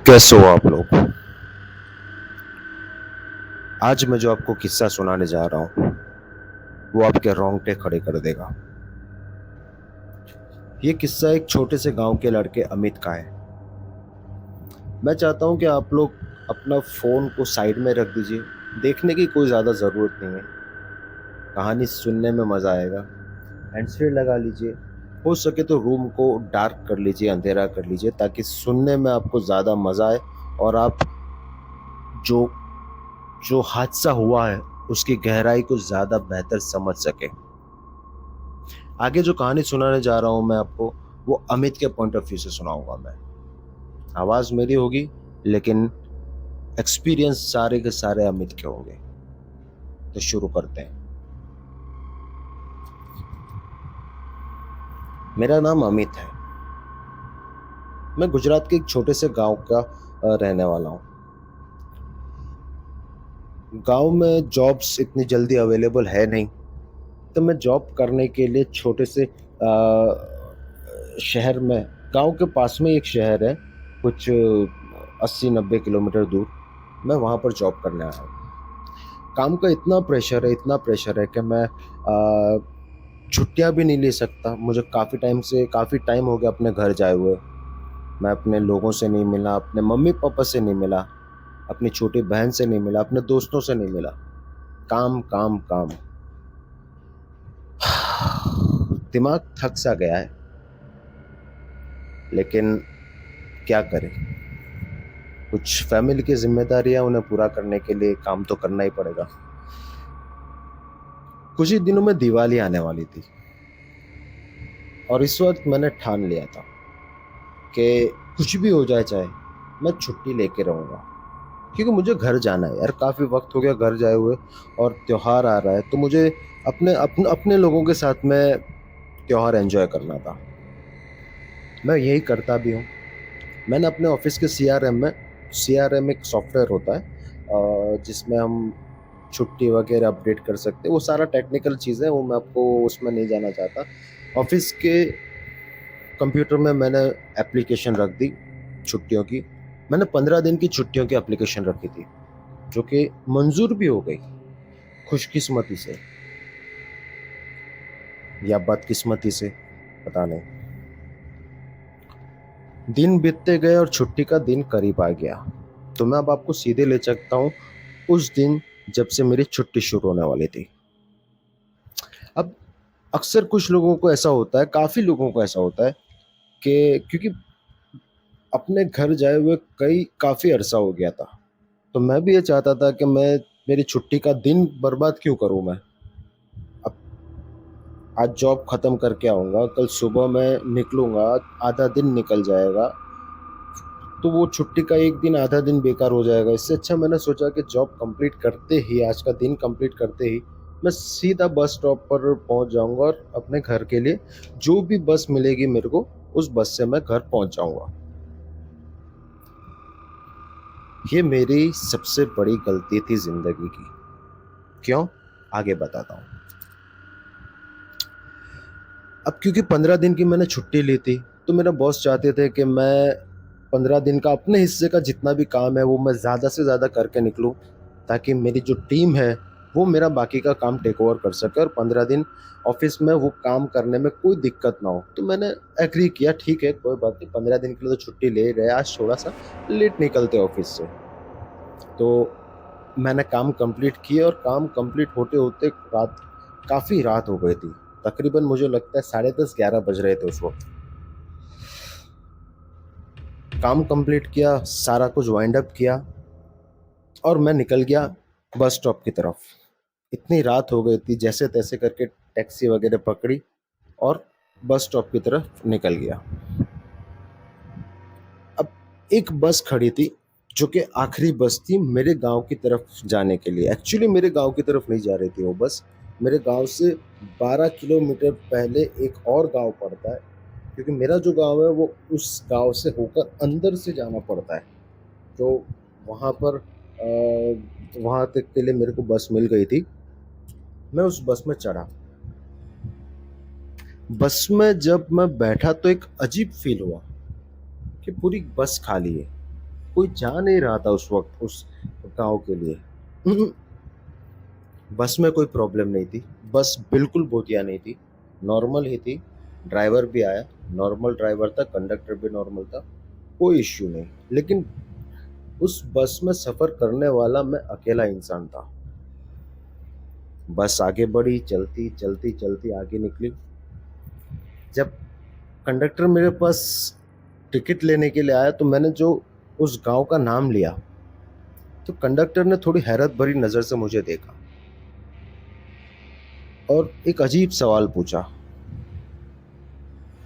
कैसे हो आप लोग। आज मैं जो आपको किस्सा सुनाने जा रहा हूँ वो आपके रोंगटे खड़े कर देगा। ये किस्सा एक छोटे से गांव के लड़के अमित का है। मैं चाहता हूँ कि आप लोग अपना फोन को साइड में रख दीजिए। देखने की कोई ज्यादा जरूरत नहीं है। कहानी सुनने में मजा आएगा। हैंड्स फ्री लगा लीजिए। हो सके तो रूम को डार्क कर लीजिए, अंधेरा कर लीजिए, ताकि सुनने में आपको ज्यादा मजा आए और आप जो जो हादसा हुआ है उसकी गहराई को ज्यादा बेहतर समझ सके। आगे जो कहानी सुनाने जा रहा हूं मैं आपको, वो अमित के पॉइंट ऑफ व्यू से सुनाऊंगा मैं। आवाज मेरी होगी, लेकिन एक्सपीरियंस सारे के सारे अमित के होंगे। तो शुरू करते हैं। मेरा नाम अमित है। मैं गुजरात के एक छोटे से गांव का रहने वाला हूँ। गांव में जॉब्स इतनी जल्दी अवेलेबल है नहीं, तो मैं जॉब करने के लिए छोटे से शहर में, गांव के पास में एक शहर है, कुछ 80-90 किलोमीटर दूर, मैं वहां पर जॉब करने आया हूँ। काम का इतना प्रेशर है कि मैं छुट्टियां भी नहीं ले सकता। मुझे काफ़ी टाइम हो गया अपने घर जाए हुए। मैं अपने लोगों से नहीं मिला, अपने मम्मी पापा से नहीं मिला, अपनी छोटी बहन से नहीं मिला, अपने दोस्तों से नहीं मिला। काम काम काम। दिमाग थक सा गया है, लेकिन क्या करें। कुछ फैमिली की जिम्मेदारियां, उन्हें पूरा करने के लिए काम तो करना ही पड़ेगा। कुछ ही दिनों में दिवाली आने वाली थी और इस वक्त मैंने ठान लिया था कि कुछ भी हो जाए, चाहे मैं छुट्टी लेके रहूंगा, क्योंकि मुझे घर जाना है यार। काफी वक्त हो गया घर जाए हुए, और त्योहार आ रहा है तो मुझे अपने लोगों के साथ में त्योहार एंजॉय करना था। मैं यही करता भी हूँ। मैंने अपने ऑफिस के सीआरएम एक सॉफ्टवेयर होता है जिसमें हम छुट्टी वगैरह अपडेट कर सकते हैं। वो सारा टेक्निकल चीज़ है, वो मैं आपको उसमें नहीं जाना चाहता। ऑफिस के कंप्यूटर में मैंने एप्लीकेशन रख दी छुट्टियों की। मैंने 15 दिन की छुट्टियों की एप्लीकेशन रखी थी, जो कि मंजूर भी हो गई, खुशकिस्मती से या बदकिस्मती से, पता नहीं। दिन बीतते गए और छुट्टी का दिन करीब आ गया। तो मैं अब आपको सीधे ले सकता हूँ उस दिन जब से मेरी छुट्टी शुरू होने वाली थी। अब अक्सर कुछ लोगों को ऐसा होता है, काफ़ी लोगों को ऐसा होता है कि क्योंकि अपने घर जाए हुए काफ़ी अरसा हो गया था, तो मैं भी ये चाहता था कि मैं मेरी छुट्टी का दिन बर्बाद क्यों करूं मैं। अब आज जॉब खत्म करके आऊँगा, कल सुबह मैं निकलूँगा, आधा दिन निकल जाएगा, तो वो छुट्टी का एक दिन, आधा दिन बेकार हो जाएगा। इससे अच्छा मैंने सोचा कि जॉब कंप्लीट करते ही, आज का दिन कंप्लीट करते ही मैं सीधा बस स्टॉप पर पहुंच जाऊंगा और अपने घर के लिए जो भी बस मिलेगी मेरे को, उस बस से मैं घर पहुंच जाऊंगा। ये मेरी सबसे बड़ी गलती थी जिंदगी की। क्यों? आगे बताता हूँ। अब क्योंकि 15 दिन की मैंने छुट्टी ली थी, तो मेरे बॉस चाहते थे कि मैं 15 दिन का अपने हिस्से का जितना भी काम है वो मैं ज़्यादा से ज़्यादा करके निकलूं, ताकि मेरी जो टीम है वो मेरा बाकी का काम टेक ओवर कर सके और 15 दिन ऑफिस में वो काम करने में कोई दिक्कत ना हो। तो मैंने एग्री किया, ठीक है कोई बात नहीं, 15 दिन के लिए तो छुट्टी ले रहे, आज थोड़ा सा लेट निकलते ऑफिस से। तो मैंने काम कंप्लीट किया और काम कंप्लीट होते होते काफ़ी रात हो गई थी। तकरीबन मुझे लगता है 10:30-11 बज रहे थे उस वक्त। काम कंप्लीट किया, सारा कुछ वाइंड अप किया और मैं निकल गया बस स्टॉप की तरफ। इतनी रात हो गई थी, जैसे तैसे करके टैक्सी वगैरह पकड़ी और बस स्टॉप की तरफ निकल गया। अब एक बस खड़ी थी, जो कि आखिरी बस थी मेरे गांव की तरफ जाने के लिए। एक्चुअली मेरे गांव की तरफ नहीं जा रही थी वो बस। मेरे गांव से 12 किलोमीटर पहले एक और गांव पड़ता है, क्योंकि मेरा जो गांव है वो उस गांव से होकर अंदर से जाना पड़ता है। तो वहाँ पर वहाँ तक के लिए मेरे को बस मिल गई थी। मैं उस बस में चढ़ा। बस में जब मैं बैठा तो एक अजीब फील हुआ कि पूरी बस खाली है। कोई जा नहीं रहा था उस वक़्त उस गाँव के लिए। बस में कोई प्रॉब्लम नहीं थी, बस बिल्कुल बोतिया नहीं थी, नॉर्मल ही थी। ड्राइवर भी आया, नॉर्मल ड्राइवर था, कंडक्टर भी नॉर्मल था, कोई इश्यू नहीं। लेकिन उस बस में सफ़र करने वाला मैं अकेला इंसान था। बस आगे बढ़ी, चलती, चलती, चलती आगे निकली। जब कंडक्टर मेरे पास टिकट लेने के लिए आया तो मैंने जो उस गाँव का नाम लिया, तो कंडक्टर ने थोड़ी हैरत भरी नज़र से मुझे देखा और एक अजीब सवाल पूछा,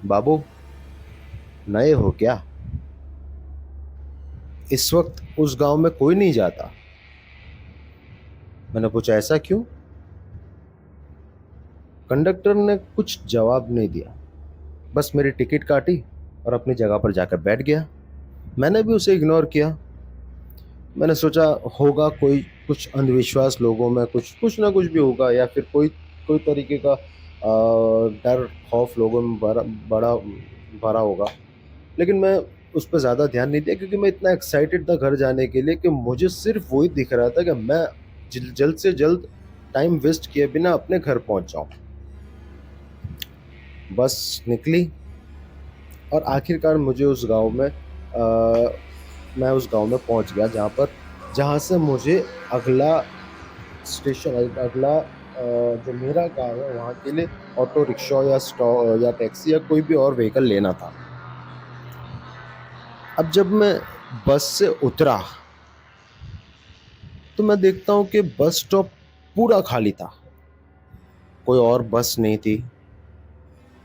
"बाबू, नए हो क्या? इस वक़्त उस गाँव में कोई नहीं जाता?" मैंने पूछा, "ऐसा क्यों?" कंडक्टर ने कुछ जवाब नहीं दिया, बस मेरी टिकट काटी और अपनी जगह पर जाकर बैठ गया। मैंने भी उसे इग्नोर किया। मैंने सोचा होगा कोई कुछ अंधविश्वास लोगों में, कुछ ना कुछ भी होगा, या फिर कोई कोई तरीके का डर, खौफ लोगों में बड़ा भरा होगा। लेकिन मैं उस पे ज़्यादा ध्यान नहीं दिया क्योंकि मैं इतना एक्साइटेड था घर जाने के लिए कि मुझे सिर्फ़ वही दिख रहा था कि मैं जल्द से जल्द टाइम वेस्ट किए बिना अपने घर पहुँच जाऊँ। बस निकली और आखिरकार मुझे उस गाँव में मैं उस गाँव में पहुँच गया जहाँ से मुझे अगला अगला जो मेरा गाँव है वहाँ के लिए ऑटो रिक्शा या टैक्सी या कोई भी और व्हीकल लेना था। अब जब मैं बस से उतरा तो मैं देखता हूँ कि बस स्टॉप पूरा खाली था। कोई और बस नहीं थी,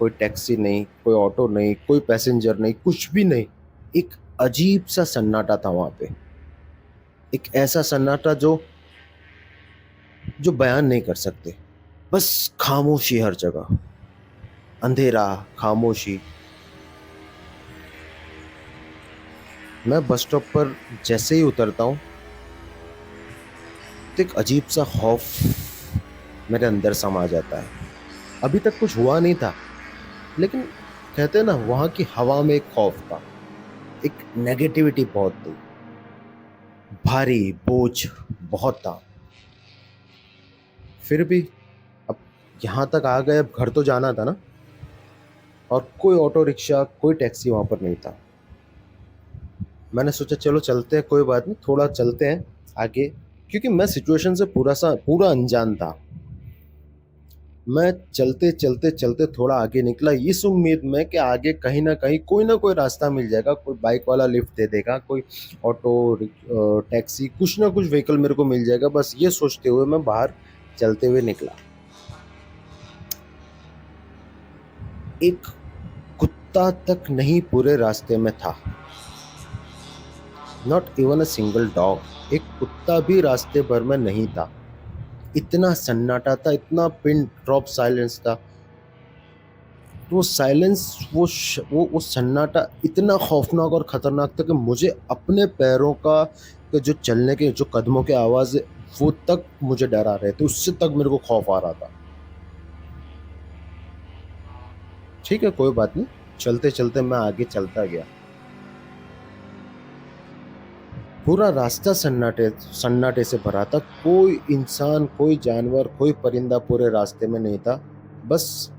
कोई टैक्सी नहीं, कोई ऑटो नहीं, कोई पैसेंजर नहीं, कुछ भी नहीं। एक अजीब-सा सन्नाटा था वहाँ पे। एक ऐसा सन्नाटा जो बयान नहीं कर सकते। बस खामोशी हर जगह, अंधेरा, खामोशी। मैं बस स्टॉप पर जैसे ही उतरता हूँ तो एक अजीब-सा खौफ मेरे अंदर समा जाता है। अभी तक कुछ हुआ नहीं था, लेकिन कहते हैं ना वहाँ की हवा में एक खौफ था, एक नेगेटिविटी बहुत थी, भारी बोझ बहुत था। फिर भी अब यहाँ तक आ गए, अब घर तो जाना था ना, और कोई ऑटो रिक्शा, कोई टैक्सी वहाँ पर नहीं था। मैंने सोचा चलो चलते हैं, कोई बात नहीं, थोड़ा चलते हैं आगे, क्योंकि मैं सिचुएशन से पूरा अनजान था। मैं चलते, चलते, चलते थोड़ा आगे निकला इस उम्मीद में कि आगे कहीं न कहीं कोई ना कोई रास्ता मिल जाएगा, कोई बाइक वाला लिफ्ट दे देगा, कोई टैक्सी, कुछ ना कुछ व्हीकल मेरे को मिल जाएगा, बस ये सोचते हुए मैं बाहर चलते हुए निकला। एक कुत्ता तक नहीं पूरे रास्ते में था, not even a single dog. एक कुत्ता भी रास्ते भर में नहीं था। इतना सन्नाटा था, इतना पिन ड्रॉप साइलेंस था। वो साइलेंस, वो सन्नाटा इतना खौफनाक और ख़तरनाक था कि मुझे अपने पैरों का के जो चलने के जो कदमों की आवाज़ है, वो तक मुझे डरा रहे थे, उससे तक मेरे को खौफ आ रहा था। ठीक है, कोई बात नहीं, चलते-चलते मैं आगे चलता गया। पूरा रास्ता सन्नाटे सन्नाटे से भरा था, कोई इंसान, कोई जानवर, कोई परिंदा पूरे रास्ते में नहीं था। बस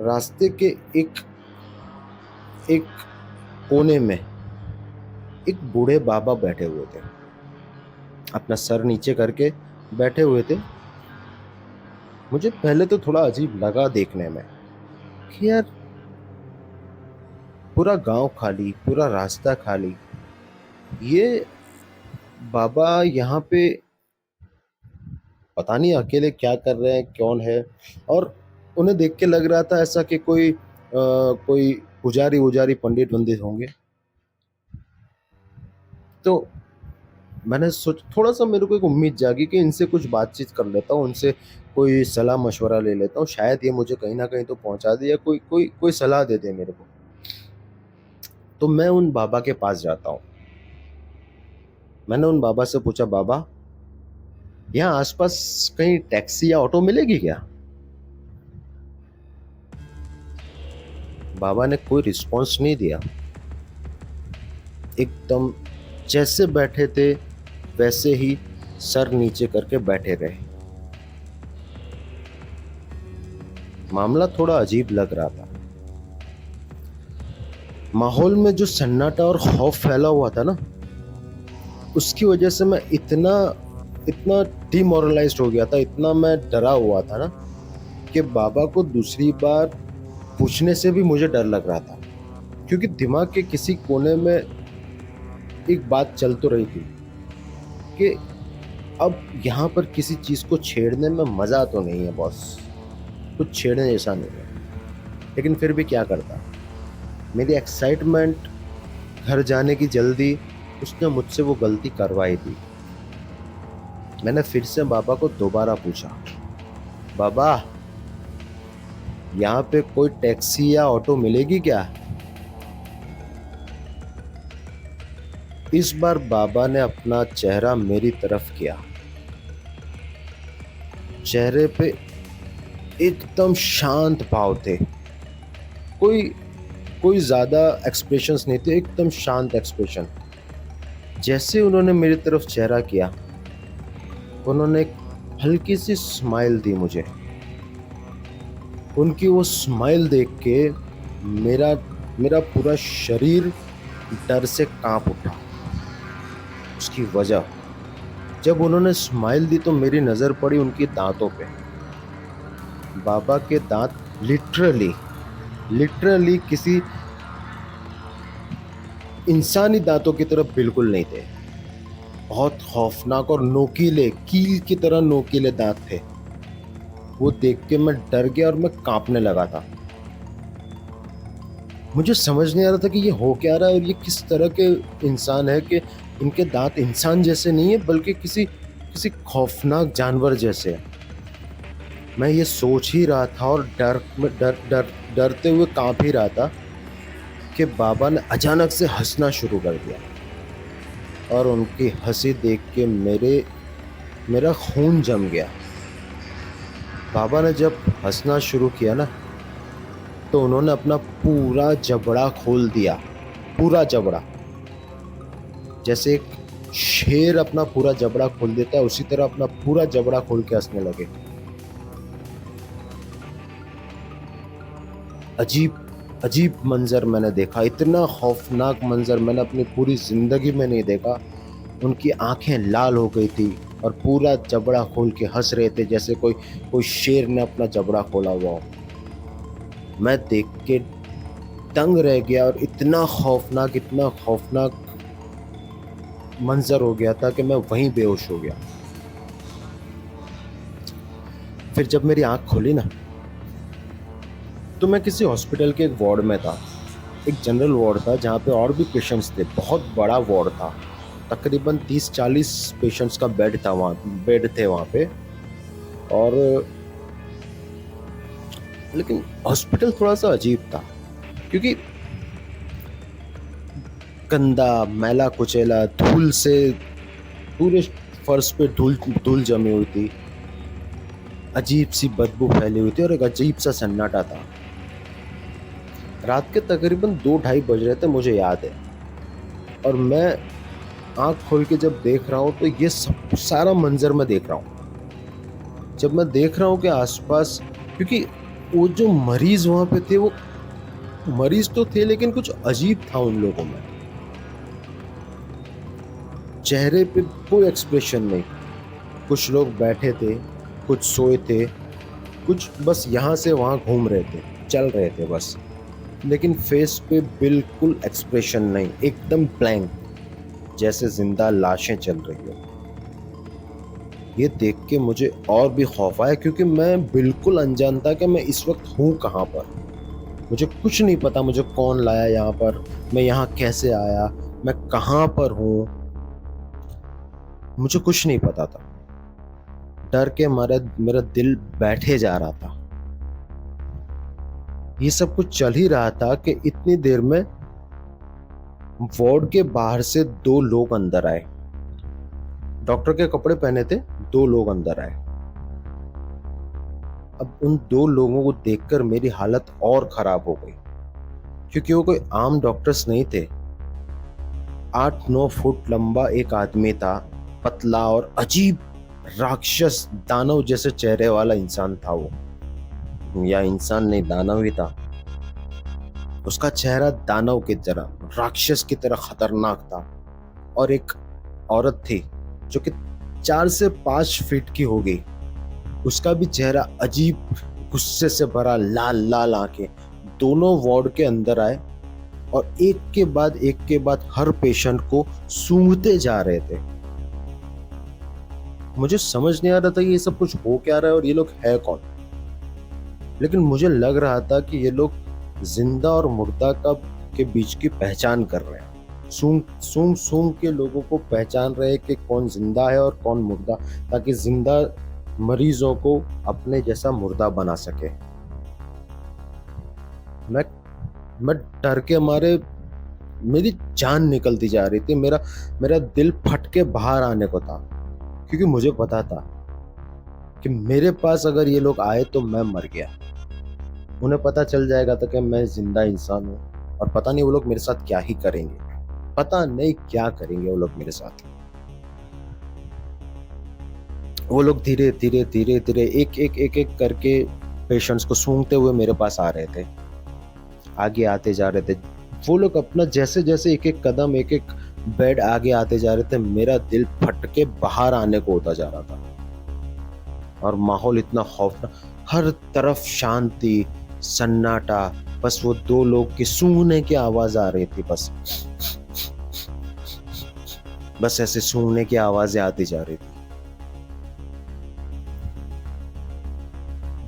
रास्ते के एक एक कोने में एक बूढ़े बाबा बैठे हुए थे, अपना सर नीचे करके बैठे हुए थे। मुझे पहले तो थोड़ा अजीब लगा देखने में कि यार पूरा गांव खाली, पूरा रास्ता खाली, ये बाबा यहाँ पे पता नहीं अकेले क्या कर रहे हैं, कौन है। और उन्हें देख के लग रहा था ऐसा कि कोई पुजारी उजारी, पंडित वंडित होंगे। तो मैंने सोच थोड़ा सा मेरे को एक उम्मीद जागी कि इनसे कुछ बातचीत कर लेता हूँ, उनसे कोई सलाह मशवरा ले लेता हूँ, शायद ये मुझे कहीं ना कहीं तो पहुंचा दे या कोई कोई कोई सलाह दे दे मेरे को। तो मैं उन बाबा के पास जाता हूँ। मैंने उन बाबा से पूछा, बाबा यहाँ आसपास कहीं टैक्सी या ऑटो मिलेगी क्या? बाबा ने कोई रिस्पॉन्स नहीं दिया, एकदम जैसे बैठे थे वैसे ही सर नीचे करके बैठे रहे। मामला थोड़ा अजीब लग रहा था। माहौल में जो सन्नाटा और खौफ फैला हुआ था ना, उसकी वजह से मैं इतना इतना डिमोरलाइज्ड हो गया था, इतना मैं डरा हुआ था ना, कि बाबा को दूसरी बार पूछने से भी मुझे डर लग रहा था। क्योंकि दिमाग के किसी कोने में एक बात चल तो रही थी कि अब यहाँ पर किसी चीज़ को छेड़ने में मज़ा तो नहीं है बॉस, कुछ छेड़ने जैसा नहीं है। लेकिन फिर भी क्या करता, मेरी एक्साइटमेंट, घर जाने की जल्दी, उसने मुझसे वो गलती करवाई थी। मैंने फिर से बाबा को दोबारा पूछा, बाबा यहाँ पे कोई टैक्सी या ऑटो मिलेगी क्या? इस बार बाबा ने अपना चेहरा मेरी तरफ किया। चेहरे पे एकदम शांत भाव थे, कोई कोई ज्यादा एक्सप्रेशंस नहीं थे, एकदम शांत एक्सप्रेशन। जैसे उन्होंने मेरी तरफ चेहरा किया, उन्होंने एक हल्की सी स्माइल दी मुझे। उनकी वो स्माइल देख के मेरा मेरा पूरा शरीर डर से कांप उठा। उसकी वजह, जब उन्होंने स्माइल दी तो मेरी नज़र पड़ी उनकी दांतों पे। बाबा के दांत लिटरली लिटरली किसी इंसानी दांतों की तरफ बिल्कुल नहीं थे। बहुत खौफनाक और नोकीले, कील की तरह नोकीले दांत थे। वो देख के मैं डर गया और मैं कांपने लगा था। मुझे समझ नहीं आ रहा था कि ये हो क्या रहा है और ये किस तरह के इंसान है कि इनके दांत इंसान जैसे नहीं है बल्कि किसी किसी खौफनाक जानवर जैसे है। मैं ये सोच ही रहा था और डरते हुए कांप ही रहा था कि बाबा ने अचानक से हंसना शुरू कर दिया। और उनकी हंसी देख के मेरा खून जम गया। बाबा ने जब हंसना शुरू किया ना, तो उन्होंने अपना पूरा जबड़ा खोल दिया, पूरा जबड़ा। जैसे एक शेर अपना पूरा जबड़ा खोल देता है, उसी तरह अपना पूरा जबड़ा खोल के हंसने लगे। अजीब अजीब मंजर मैंने देखा, इतना खौफनाक मंजर मैंने अपनी पूरी जिंदगी में नहीं देखा। उनकी आंखें लाल हो गई थी और पूरा जबड़ा खोल के हंस रहे थे, जैसे कोई कोई शेर ने अपना जबड़ा खोला हुआ हो। मैं देख के दंग रह गया और इतना खौफनाक मंजर हो गया था कि मैं वहीं बेहोश हो गया। फिर जब मेरी आंख खुली ना, तो मैं किसी हॉस्पिटल के एक वार्ड में था। एक जनरल वार्ड था जहाँ पे और भी पेशेंट्स थे, बहुत बड़ा वार्ड था। तकरीबन 30-40 पेशेंट्स का बेड थे वहाँ पे। और लेकिन हॉस्पिटल थोड़ा सा अजीब था, क्योंकि गंदा, मैला कुचैला, धूल से पूरे फर्श पे धूल धूल जमी हुई थी। अजीब सी बदबू फैली हुई थी और एक अजीब सा सन्नाटा था। रात के तकरीबन 2-2:30 बज रहे थे, मुझे याद है। और मैं आंख खोल के जब देख रहा हूँ तो ये सब सारा मंजर मैं देख रहा हूँ। जब मैं देख रहा हूँ कि आसपास, क्योंकि वो जो मरीज वहां पे थे, वो मरीज तो थे लेकिन कुछ अजीब था उन लोगों में। चेहरे पे कोई एक्सप्रेशन नहीं। कुछ लोग बैठे थे, कुछ सोए थे, कुछ बस यहाँ से वहाँ घूम रहे थे, चल रहे थे बस। लेकिन फेस पे बिल्कुल एक्सप्रेशन नहीं, एकदम ब्लैंक, जैसे जिंदा लाशें चल रही हो। ये देख के मुझे और भी खौफ आया, क्योंकि मैं बिल्कुल अनजान था कि मैं इस वक्त हूँ कहाँ पर। मुझे कुछ नहीं पता मुझे कौन लाया यहाँ पर, मैं यहाँ कैसे आया, मैं कहाँ पर हूँ, मुझे कुछ नहीं पता था। डर के मारे मेरा दिल बैठे जा रहा था। ये सब कुछ चल ही रहा था कि इतनी देर में वार्ड के बाहर से 2 लोग अंदर आए। डॉक्टर के कपड़े पहने थे, 2 लोग अंदर आए। अब उन 2 लोगों को देखकर मेरी हालत और खराब हो गई, क्योंकि वो कोई आम डॉक्टर्स नहीं थे। 8-9 फुट लंबा एक आदमी था, पतला और अजीब राक्षस दानव जैसे चेहरे वाला इंसान था वो, या इंसान नहीं, दानव ही था। उसका चेहरा दानव की तरह, राक्षस की तरह खतरनाक था। और एक औरत थी जो कि 4 से 5 फीट की होगी। उसका भी चेहरा अजीब, गुस्से से भरा, लाल लाल आंखें। दोनों वार्ड के अंदर आए और एक के बाद हर पेशेंट को सूंघते जा रहे थे। मुझे समझ नहीं आ रहा था ये सब कुछ हो क्या रहा है और ये लोग है कौन, लेकिन मुझे लग रहा था कि ये लोग जिंदा और मुर्दा का के बीच की पहचान कर रहे हैं। सूंघ सूंघ सूंघ के लोगों को पहचान रहे हैं कि कौन जिंदा है और कौन मुर्दा, ताकि जिंदा मरीजों को अपने जैसा मुर्दा बना सके। मैं मैं डर के मारे, मेरी जान निकलती जा रही थी। मेरा मेरा दिल फट के बाहर आने को था, क्योंकि मुझे पता था कि मेरे पास अगर ये लोग आए तो मैं मर गया। उन्हें पता चल जाएगा था कि मैं जिंदा इंसान हूँ, और पता नहीं वो लोग मेरे साथ क्या ही करेंगे। पता नहीं क्या करेंगे वो लोग मेरे साथ। वो लोग धीरे धीरे धीरे धीरे एक करके पेशेंट्स को सूंघते हुए मेरे पास आ रहे थे, आगे आते जा रहे थे। वो लोग अपना जैसे जैसे एक एक कदम, एक एक बेड आगे आते जा रहे थे, मेरा दिल फट के बाहर आने को होता जा रहा था। और माहौल इतना खौफनाक, हर तरफ शांति, सन्नाटा, बस वो दो लोग की सूंघने की आवाज आ रही थी। बस ऐसे सूंघने की आवाजें आती जा रही थी।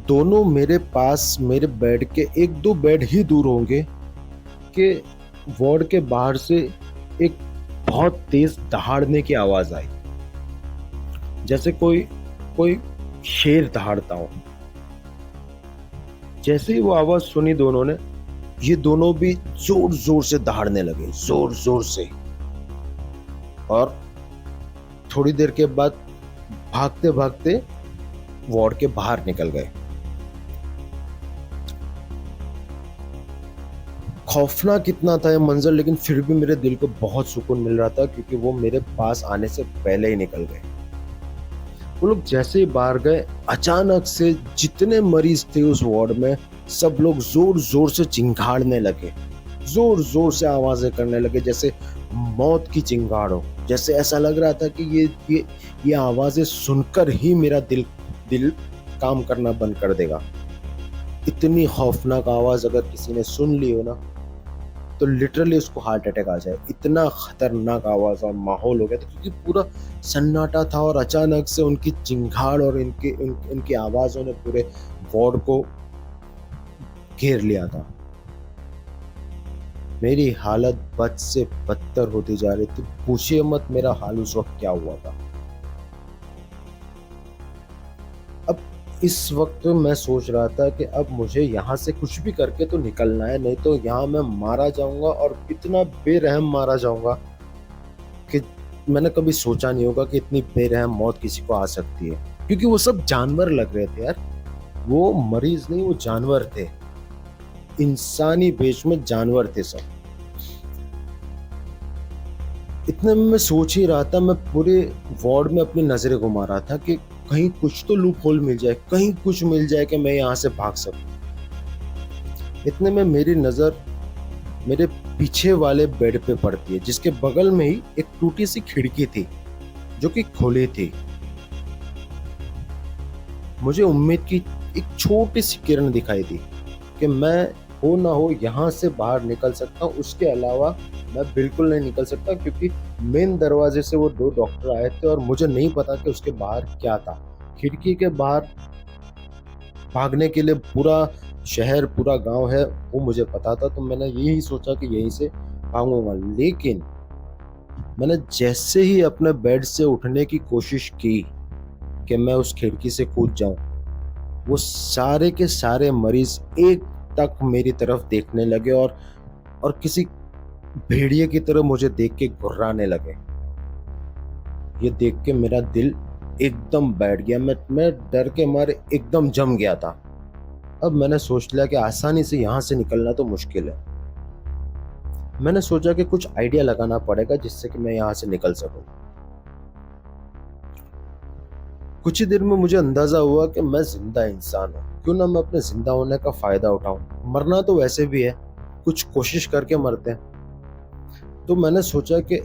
दोनों मेरे पास, मेरे बेड के 1-2 बेड ही दूर होंगे कि वार्ड के बाहर से एक बहुत तेज दहाड़ने की आवाज आई, जैसे कोई कोई शेर दहाड़ता हो। जैसे ही वो आवाज सुनी दोनों ने, ये दोनों भी जोर जोर से दहाड़ने लगे, जोर जोर से। और थोड़ी देर के बाद भागते भागते वार्ड के बाहर निकल गए। खौफनाक कितना था ये मंजर, लेकिन फिर भी मेरे दिल को बहुत सुकून मिल रहा था, क्योंकि वो मेरे पास आने से पहले ही निकल गए। वो लोग जैसे ही बाहर गए, अचानक से जितने मरीज थे उस वार्ड में, सब लोग जोर जोर से चिंगाड़ने लगे, जोर जोर से आवाजें करने लगे, जैसे मौत की चिंगाड़ हो। जैसे ऐसा लग रहा था कि ये आवाजें सुनकर ही मेरा दिल काम करना बंद कर देगा। इतनी खौफनाक आवाज अगर किसी ने सुन ली हो ना, तो लिटरली उसको हार्ट अटैक आ जाए। इतना खतरनाक आवाज और माहौल हो गया था, क्योंकि पूरा सन्नाटा था और अचानक से उनकी चिंगाड़ और इनकी आवाजों ने पूरे वार्ड को घेर लिया था। मेरी हालत बद से बदतर होती जा रही थी। पूछिए मत मेरा हाल उस वक्त क्या हुआ था। अब इस वक्त मैं सोच रहा था कि अब मुझे यहाँ से कुछ भी करके तो निकलना है, नहीं तो यहाँ मैं मारा जाऊंगा, और इतना बेरहम मारा जाऊंगा कि मैंने कभी सोचा नहीं होगा कि इतनी बेरहम मौत किसी को आ सकती है। क्योंकि वो सब जानवर लग रहे थे यार, वो मरीज नहीं, वो जानवर थे, इंसानी वेश में जानवर थे सब। इतने में मैं सोच ही रहा था, मैं पूरे वार्ड में अपनी नजरें घुमा रहा था कि कहीं कुछ तो लूप होल मिल जाए, कहीं कुछ मिल जाए कि मैं यहाँ से भाग सकूं। इतने में मेरी नजर मेरे पीछे वाले बेड पे पड़ती है, जिसके बगल में ही एक टूटी सी खिड़की थी जो कि खुली थी। मुझे उम्मीद की एक छोटी सी किरण दिखाई दी कि मैं हो ना हो यहाँ से बाहर निकल सकता हूँ। उसके अलावा मैं बिल्कुल नहीं निकल सकता, क्योंकि मेन दरवाजे से वो 2 डॉक्टर आए थे और मुझे नहीं पता कि उसके बाहर क्या था। खिड़की के बाहर भागने के लिए पूरा शहर, पूरा गांव है, वो मुझे पता था। तो मैंने यही सोचा कि यहीं से भागूंगा। लेकिन मैंने जैसे ही अपने बेड से उठने की कोशिश की कि मैं उस खिड़की से कूद जाऊं, वो सारे के सारे मरीज एक तक मेरी तरफ देखने लगे और किसी भेड़िए की तरह मुझे देख के घुर्राने लगे। ये देख के मेरा दिल एकदम बैठ गया। मैं डर के मारे एकदम जम गया था। अब मैंने सोच लिया कि आसानी से यहाँ से निकलना तो मुश्किल है। मैंने सोचा कि कुछ आइडिया लगाना पड़ेगा जिससे कि मैं यहाँ से निकल सकूं। कुछ ही देर में मुझे अंदाजा हुआ कि मैं जिंदा इंसान हूँ, क्यों ना मैं अपने जिंदा होने का फायदा उठाऊं। मरना तो वैसे भी है, कुछ कोशिश करके मरते हैं। तो मैंने सोचा कि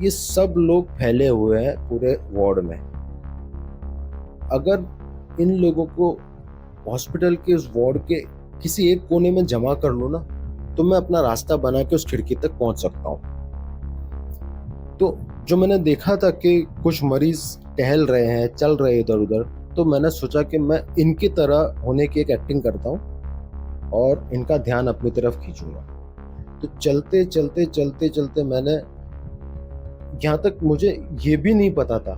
ये सब लोग फैले हुए हैं पूरे वार्ड में, अगर इन लोगों को हॉस्पिटल के उस वार्ड के किसी एक कोने में जमा कर लूं ना, तो मैं अपना रास्ता बना के उस खिड़की तक पहुंच सकता हूं। तो जो मैंने देखा था कि कुछ मरीज टहल रहे हैं, चल रहे इधर उधर, तो मैंने सोचा कि मैं इनकी तरह होने की एक एक्टिंग करता हूँ और इनका ध्यान अपनी तरफ खींचूंगा। तो चलते चलते चलते चलते मैंने, यहाँ तक मुझे ये भी नहीं पता था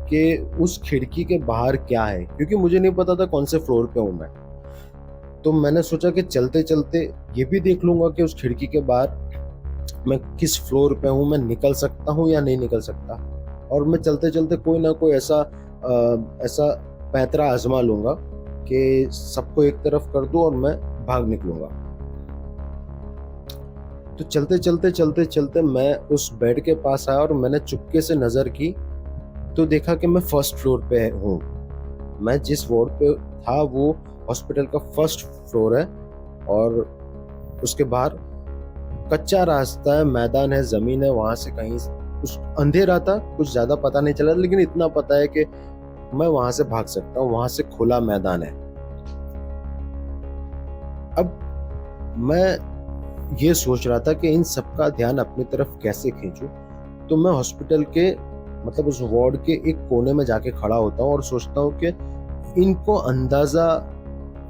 कि उस खिड़की के बाहर क्या है, क्योंकि मुझे नहीं पता था कौन से फ्लोर पे हूँ मैं। तो मैंने सोचा कि चलते चलते ये भी देख लूंगा कि उस खिड़की के बाहर मैं किस फ्लोर पे हूँ, मैं निकल सकता हूँ या नहीं निकल सकता। और मैं चलते चलते कोई ना कोई ऐसा पैंतरा आजमा लूंगा कि सबको एक तरफ कर दूं और मैं भाग निकलूंगा। तो चलते चलते चलते चलते मैं उस बेड के पास आया और मैंने चुपके से नजर की, तो देखा कि मैं फर्स्ट फ्लोर पे हूँ। मैं जिस वार्ड पे था वो हॉस्पिटल का फर्स्ट फ्लोर है, और उसके बाहर कच्चा रास्ता है, मैदान है, जमीन है, वहां से कहीं उस अंधेरा था, कुछ ज्यादा पता नहीं चला, लेकिन इतना पता है कि मैं वहां से भाग सकता हूँ, वहां से खुला मैदान है। अब मैं ये सोच रहा था कि इन सबका ध्यान अपनी तरफ कैसे खींचूं। तो मैं हॉस्पिटल के मतलब उस वार्ड के एक कोने में जाके खड़ा होता हूँ और सोचता हूँ कि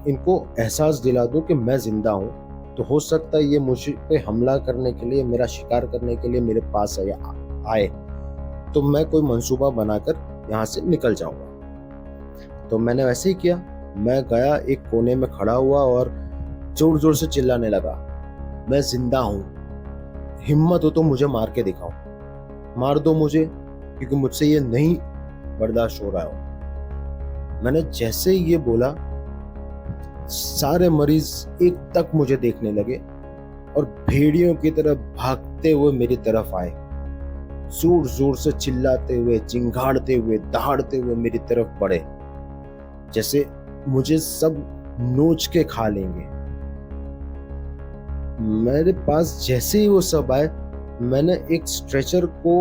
इनको एहसास दिला दूं कि मैं जिंदा हूँ। तो हो सकता है ये मुझ पे हमला करने के लिए, मेरा शिकार करने के लिए मेरे पास आए, तो मैं कोई मंसूबा बनाकर यहाँ से निकल जाऊंगा। तो मैंने वैसे ही किया। मैं गया, एक कोने में खड़ा हुआ और जोर जोर से चिल्लाने लगा, मैं जिंदा हूँ, हिम्मत हो तो मुझे मार के दिखाओ, मार दो मुझे, क्योंकि मुझसे ये नहीं बर्दाश्त हो रहा हो। मैंने जैसे ही ये बोला, सारे मरीज एक तक मुझे देखने लगे और भेड़ियों की तरह भागते हुए मेरी तरफ आए, जोर जोर से चिल्लाते हुए, चिंगाड़ते हुए, दहाड़ते हुए मेरी तरफ बढ़े, जैसे मुझे सब नोच के खा लेंगे। मेरे पास जैसे ही वो सब आए, मैंने एक स्ट्रेचर को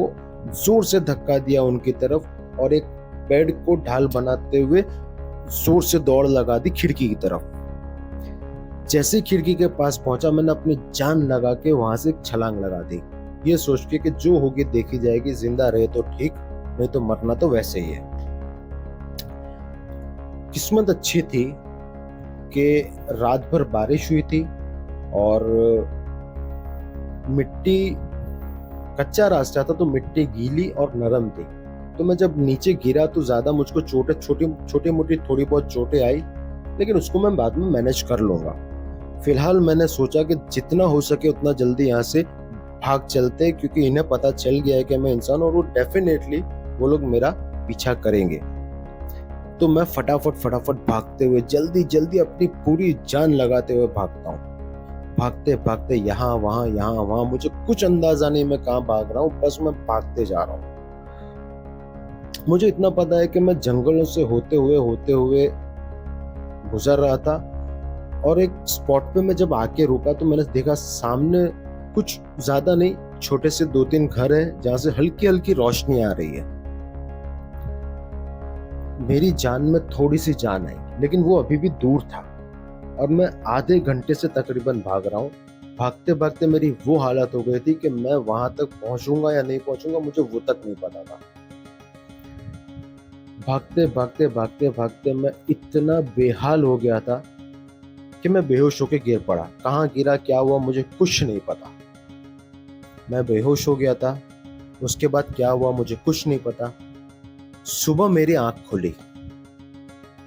जोर से धक्का दिया उनकी तरफ और एक बेड को ढाल बनाते हुए जोर से दौड़ लगा दी खिड़की की तरफ। जैसे खिड़की के पास पहुंचा, मैंने अपनी जान लगा के वहां से एक छलांग लगा दी, ये सोच के कि जो होगी देखी जाएगी, जिंदा रहे तो ठीक, नहीं तो मरना तो वैसे ही है। किस्मत अच्छी थी कि रात भर बारिश हुई थी और मिट्टी, कच्चा रास्ता था तो मिट्टी गीली और नरम थी। तो मैं जब नीचे गिरा तो ज्यादा मुझको छोटी मोटी थोड़ी बहुत चोटें आई, लेकिन उसको मैं बाद में मैनेज कर लूंगा। फिलहाल मैंने सोचा कि जितना हो सके उतना जल्दी यहाँ से भाग चलते, क्योंकि इन्हें पता चल गया है कि मैं इंसान, और वो डेफिनेटली वो लोग मेरा पीछा करेंगे। तो मैं फटाफट भागते हुए, जल्दी जल्दी अपनी पूरी जान लगाते हुए भागता हूँ। भागते भागते यहाँ वहां, मुझे कुछ अंदाजा नहीं मैं कहाँ भाग रहा हूँ, बस मैं भागते जा रहा हूँ। मुझे इतना पता है कि मैं जंगलों से होते हुए गुजर रहा था, और एक स्पॉट पे मैं जब आके रुका तो मैंने देखा सामने कुछ ज्यादा नहीं, छोटे से 2-3 घर है जहां से हल्की हल्की रोशनी आ रही है। मेरी जान में थोड़ी सी जान आई, लेकिन वो अभी भी दूर था और मैं आधे घंटे से तकरीबन भाग रहा हूँ। भागते भागते मेरी वो हालत हो गई थी कि मैं वहां तक पहुंचूंगा या नहीं पहुंचूंगा मुझे वो तक नहीं पता था। भागते मैं इतना बेहाल हो गया था कि मैं बेहोश होकर गिर पड़ा। कहाँ गिरा, क्या हुआ, मुझे कुछ नहीं पता। मैं बेहोश हो गया था। उसके बाद क्या हुआ मुझे कुछ नहीं पता। सुबह मेरी आंख खुली,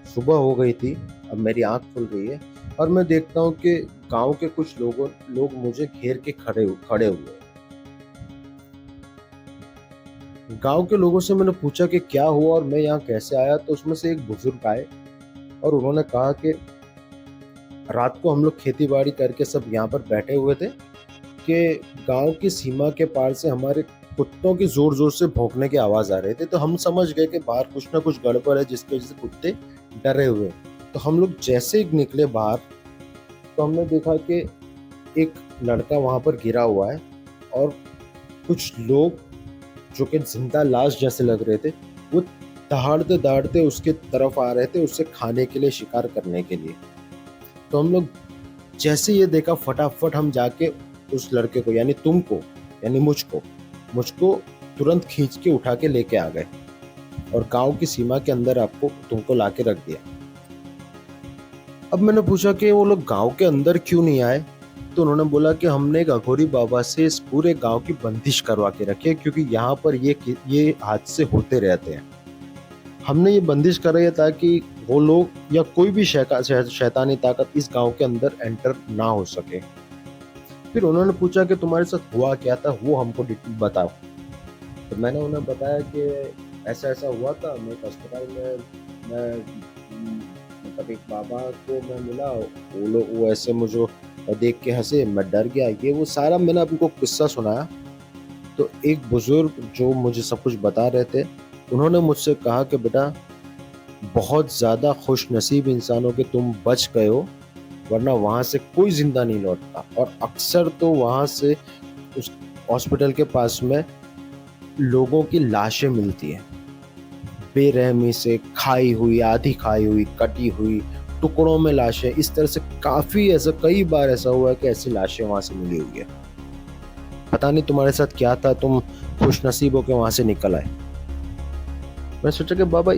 सुबह हो गई थी, अब मेरी आंख खुल रही है और मैं देखता हूँ कि गांव के कुछ लोग मुझे घेर के खड़े हुए हैं। गांव के लोगों से मैंने पूछा कि क्या हुआ और मैं यहाँ कैसे आया, तो उसमें से एक बुजुर्ग आए और उन्होंने कहा कि रात को हम लोग खेती बाड़ी करके सब यहाँ पर बैठे हुए थे कि गांव की सीमा के पार से हमारे कुत्तों की जोर जोर से भौंकने की आवाज आ रही थी। तो हम समझ गए कि बाहर कुछ ना कुछ गड़बड़ है, जिसकी वजह से कुत्ते डरे हुए। तो हम लोग जैसे ही निकले बाहर, तो हमने देखा कि एक लड़का वहां पर गिरा हुआ है, और कुछ लोग जो कि जिंदा लाश जैसे लग रहे थे, वो दहाड़ते दहाड़ते उसके तरफ आ रहे थे, उससे खाने के लिए, शिकार करने के लिए। तो हम लोग जैसे ये देखा, फटाफट हम जाके उस लड़के को, यानी तुमको, यानी मुझको तुरंत खींच के उठा के लेके आ गए, और गांव की सीमा के अंदर आपको तुमको लाके रख दिया। अब मैंने पूछा कि वो लोग गांव के अंदर क्यों नहीं आए? तो उन्होंने बोला कि हमने एक अघोरी बाबा से इस पूरे गांव की बंदिश करवा के रखी है, क्योंकि यहाँ पर ये हादसे होते रहते हैं। हमने ये बंदिश कराई है ताकि वो लोग या कोई भी शैतानी ताकत इस गांव के अंदर एंटर ना हो सके। फिर उन्होंने पूछा कि तुम्हारे साथ हुआ क्या था, वो हमको बताओ। तो मैंने उन्हें बताया कि ऐसा ऐसा हुआ था। मैं एक अस्पताल में, मैं मतलब एक बाबा को मैं मिला, वो ऐसे मुझे देख के हंसे, मैं डर गया, ये वो सारा मैंने उनको किस्सा सुनाया। तो एक बुजुर्ग जो मुझे सब कुछ बता रहे थे, उन्होंने मुझसे कहा कि बेटा, बहुत ज़्यादा खुश नसीब इंसानों के तुम बच गए हो, वरना वहाँ से कोई जिंदा नहीं लौटता। और अक्सर तो वहाँ से, उस हॉस्पिटल के पास में, लोगों की लाशें मिलती हैं, बेरहमी से खाई हुई, आधी खाई हुई, कटी हुई, टुकड़ों में लाशें। इस तरह से काफी ऐसा, कई बार ऐसा हुआ है कि ऐसी लाशें वहां से मिली हुई है। पता नहीं तुम्हारे साथ क्या था, तुम खुश नसीब होकर वहां से निकल आए। मैं सोचा कि बाबा,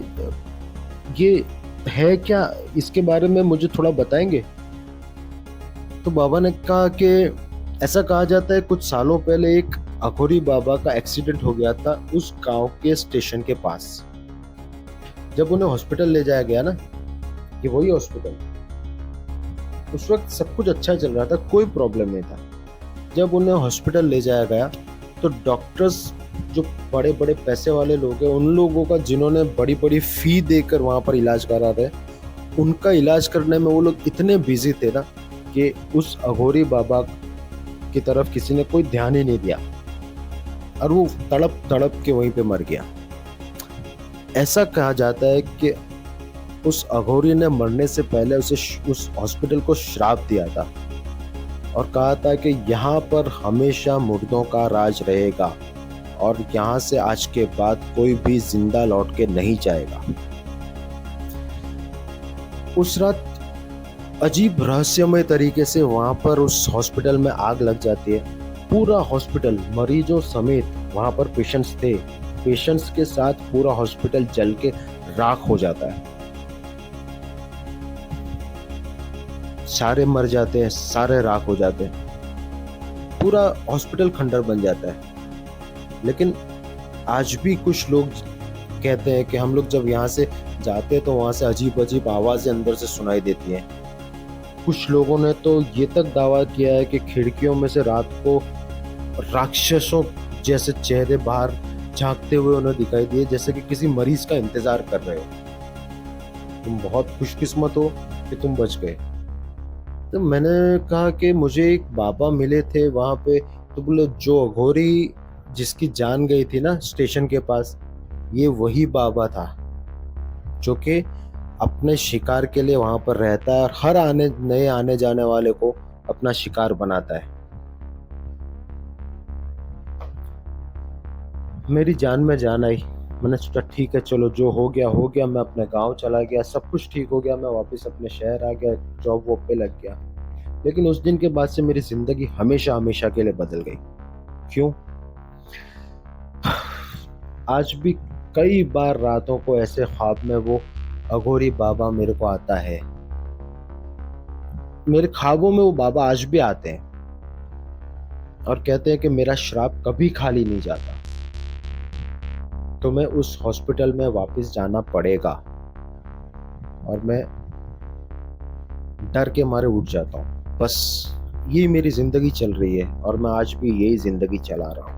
ये है क्या, इसके बारे में मुझे थोड़ा बताएंगे? तो बाबा ने कहा कि ऐसा कहा जाता है, कुछ सालों पहले एक अघोरी बाबा का एक्सीडेंट हो गया था उस गांव के स्टेशन के पास। जब उन्हें हॉस्पिटल ले जाया गया ना, ये वही हॉस्पिटल, उस वक्त सब कुछ अच्छा चल रहा था, कोई प्रॉब्लम नहीं था। जब उन्हें हॉस्पिटल ले जाया गया, तो डॉक्टर्स, जो बड़े बड़े पैसे वाले लोग हैं, उन लोगों का, जिन्होंने बड़ी बड़ी फी देकर वहां पर इलाज करा रहे, उनका इलाज करने में वो लोग इतने बिजी थे ना, कि उस अघोरी बाबा की तरफ किसी ने कोई ध्यान ही नहीं दिया, और वो तड़प तड़प के वहीं पे मर गया। ऐसा कहा जाता है कि उस अघोरी ने मरने से पहले उस हॉस्पिटल को श्राप दिया था, और कहा था कि यहाँ पर हमेशा मुर्दों का राज रहेगा, और यहाँ से आज के बाद कोई भी जिंदा लौट के नहीं जाएगा। उस रात अजीब रहस्यमय तरीके से वहां पर उस हॉस्पिटल में आग लग जाती है। पूरा हॉस्पिटल, मरीजों समेत, वहां पर पेशेंट्स थे, पेशेंट्स के साथ पूरा हॉस्पिटल जल के राख हो जाता है। सारे मर जाते हैं, सारे राख हो जाते हैं, पूरा हॉस्पिटल खंडर बन जाता है। लेकिन आज भी कुछ लोग कहते हैं कि हम लोग जब यहाँ से जाते हैं तो वहां से अजीब अजीब आवाजें अंदर से सुनाई देती हैं। कुछ लोगों ने तो ये तक दावा किया है कि खिड़कियों में से रात को राक्षसों जैसे चेहरे बाहर झांकते हुए उन्हें दिखाई दिए, जैसे कि किसी मरीज का इंतजार कर रहे हो। तुम बहुत खुशकिस्मत हो कि तुम बच गए। तो मैंने कहा कि मुझे एक बाबा मिले थे वहां पे। तो बोले, जो अघोरी जिसकी जान गई थी ना स्टेशन के पास, ये वही बाबा था, जो कि अपने शिकार के लिए वहां पर रहता है, और हर नए आने जाने वाले को अपना शिकार बनाता है। मेरी जान में जान आई। मैंने सोचा ठीक है, चलो जो हो गया हो गया। मैं अपने गांव चला गया, सब कुछ ठीक हो गया, मैं वापस अपने शहर आ गया, जॉब वॉब पे लग गया। लेकिन उस दिन के बाद से मेरी जिंदगी हमेशा हमेशा के लिए बदल गई। क्यों? आज भी कई बार रातों को ऐसे ख्वाब में वो अघोरी बाबा मेरे को आता है। मेरे ख्वाबों में वो बाबा आज भी आते हैं, और कहते हैं कि मेरा श्राप कभी खाली नहीं जाता। तो मैं उस हॉस्पिटल में वापस जाना पड़ेगा, और मैं डर के मारे उठ जाता हूँ। बस ये मेरी जिंदगी चल रही है, और मैं आज भी यही जिंदगी चला रहा हूँ।